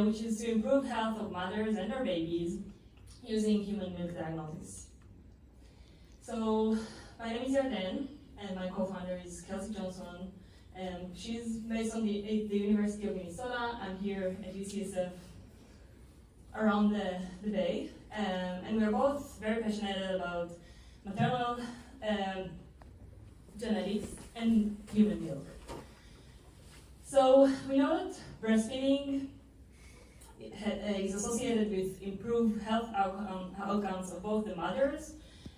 which is to improve health of mothers and their babies using human milk diagnostics. So my name is Yarden, and my co-founder is Kelsey Johnson. She's based on the University of Minnesota. I'm here at UCSF around the day, and we're both very passionate about maternal genetics and human milk. So we know that breastfeeding is associated with improved health outcomes of both the mothers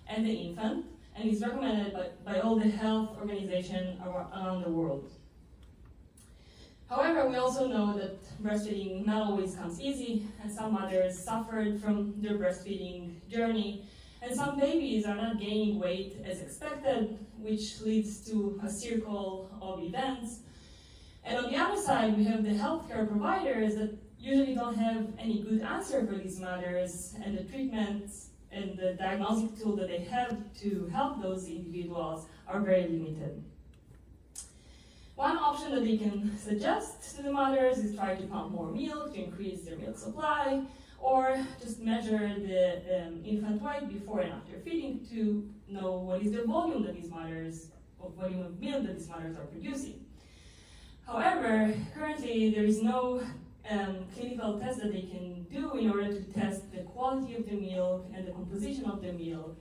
and the infant, and is recommended by all the health organizations around the world. However, we also know that breastfeeding not always comes easy, and some mothers suffered from their breastfeeding journey, and some babies are not gaining weight as expected, which leads to a circle of events. And on the other side, we have the healthcare providers that usually don't have any good answer for these mothers, and the treatments and the diagnostic tool that they have to help those individuals are very limited. One option that they can suggest to the mothers is try to pump more milk to increase their milk supply, or just measure the infant weight before and after feeding to know what is the volume that these mothers, or volume of milk that these mothers are producing. However, currently there is no clinical test that they can do in order to test the quality of the milk and the composition of the milk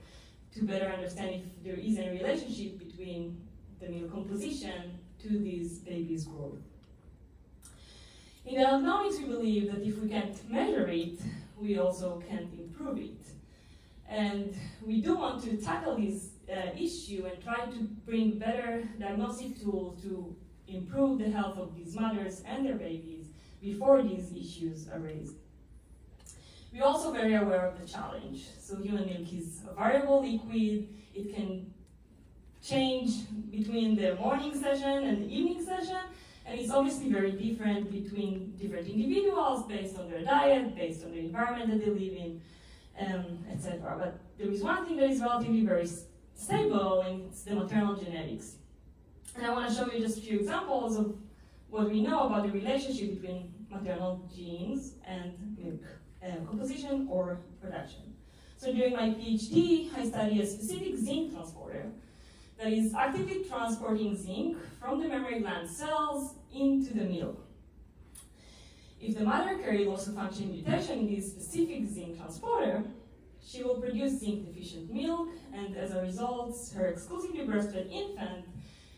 to better understand if there is a relationship between the milk composition to these babies' growth. In Diagnomilks, we believe that if we can't measure it, we also can't improve it. And we do want to tackle this issue and try to bring better diagnostic tools to improve the health of these mothers and their babies before these issues are raised. We're also very aware of the challenge. So human milk is a variable liquid. It can change between the morning session and the evening session, and it's obviously very different between different individuals based on their diet, based on the environment that they live in, etc. But there is one thing that is relatively very stable, and it's the maternal genetics. And I want to show you just a few examples of what we know about the relationship between maternal genes and milk composition or production. So during my PhD, I studied a specific zinc transporter that is actively transporting zinc from the mammary gland cells into the milk. If the mother carried loss of function mutation in this specific zinc transporter, she will produce zinc-deficient milk, and as a result, her exclusively breastfed infant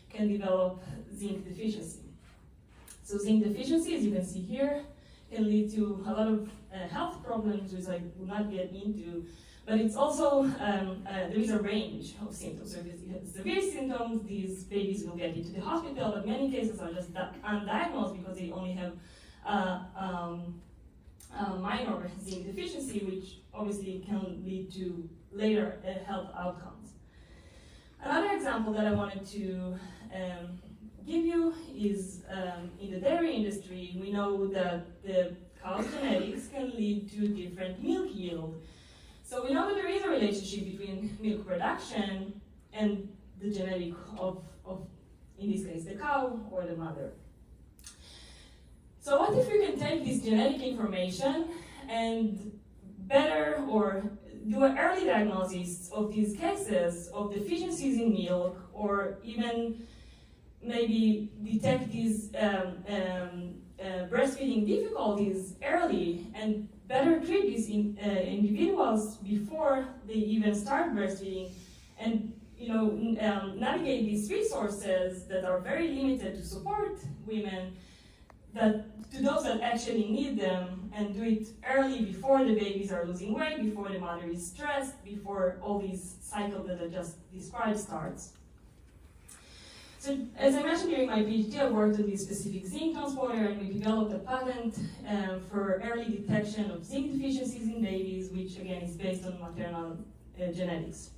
can develop zinc deficiency. So zinc deficiency, as you can see here, can lead to a lot of health problems, which I will not get into, but it's also, there is a range of symptoms. So if you have severe symptoms, these babies will get into the hospital, but many cases are just undiagnosed because they only have minor zinc deficiency, which obviously can lead to later health outcomes. Another example that I wanted to give you is in the dairy industry, we know that the cow's genetics can lead to different milk yield. So we know that there is a relationship between milk production and the genetic of in this case, the cow or the mother. So what if we can take this genetic information and better or do an early diagnosis of these cases of deficiencies in milk, or even maybe detect these breastfeeding difficulties early and better treat these individuals before they even start breastfeeding, and navigate these resources that are very limited to support women to those that actually need them, and do it early before the babies are losing weight, before the mother is stressed, before all these cycles that I just described starts. So as I mentioned during my PhD, I worked on this specific zinc transporter, and we developed a patent for early detection of zinc deficiencies in babies, which again is based on maternal genetics.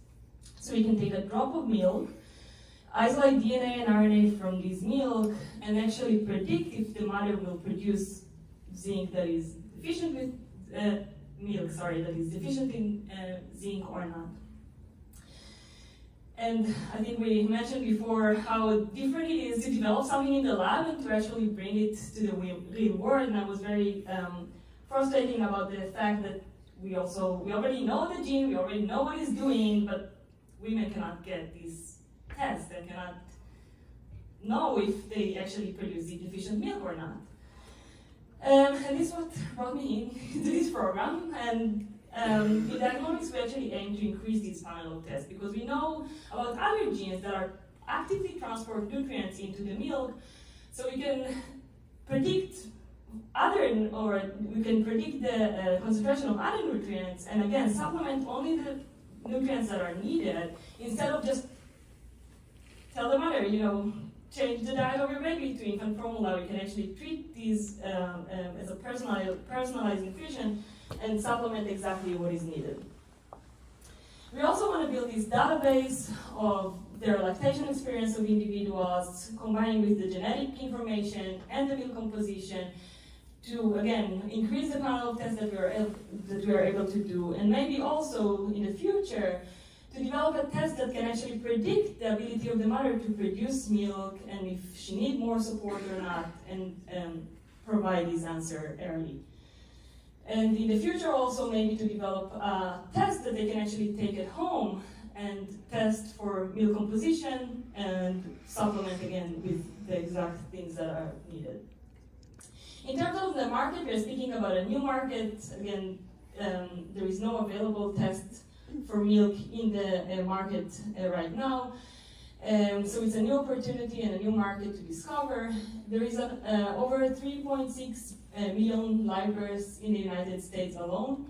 So we can take a drop of milk, isolate DNA and RNA from this milk, and actually predict if the mother will produce zinc that is deficient with that is deficient in zinc or not. And I think we mentioned before how different it is to develop something in the lab and to actually bring it to the real world. And I was very frustrating about the fact that we already know the gene, we already know what it's doing, but women cannot get these tests and cannot know if they actually produce the deficient milk or not. And this is what brought me into this program. And in Diagnomilks, we actually aim to increase this panel of tests because we know about other genes that are actively transport nutrients into the milk, so we can predict the concentration of other nutrients, and again, supplement only the nutrients that are needed, instead of just tell the mother, change the diet of your baby to infant formula. We can actually treat these as a personalized nutrition and supplement exactly what is needed. We also want to build this database of their lactation experience of individuals, combining with the genetic information and the milk composition to, again, increase the panel of tests that we are able to do, and maybe also in the future to develop a test that can actually predict the ability of the mother to produce milk and if she needs more support or not, and provide this answer early. And in the future also maybe to develop a test that they can actually take at home and test for milk composition and supplement again with the exact things that are needed. In terms of the market, we are speaking about a new market. Again, there is no available test for milk in the market right now. So it's a new opportunity and a new market to discover. There is over 3.6 million live births in the United States alone.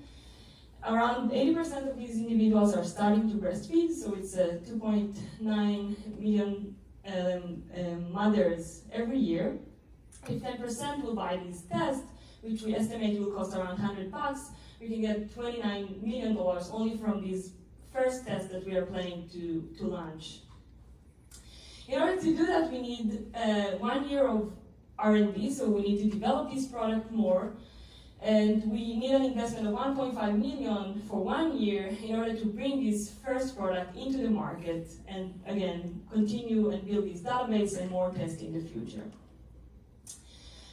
Around 80% of these individuals are starting to breastfeed, so it's 2.9 million mothers every year. If 10% will buy this test, which we estimate will cost around $100, we can get $29 million only from this first test that we are planning to launch. In order to do that, we need 1 year of R&D, so we need to develop this product more, and we need an investment of $1.5 million for 1 year in order to bring this first product into the market and, again, continue and build this database and more tests in the future.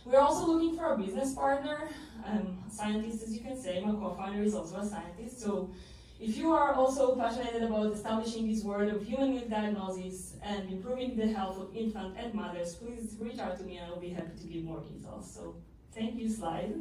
We're also looking for a business partner. I'm a scientist, as you can say. My co-founder is also a scientist. So if you are also passionate about establishing this world of human milk diagnosis and improving the health of infant and mothers, please reach out to me and I'll be happy to give more details. So thank you, slide.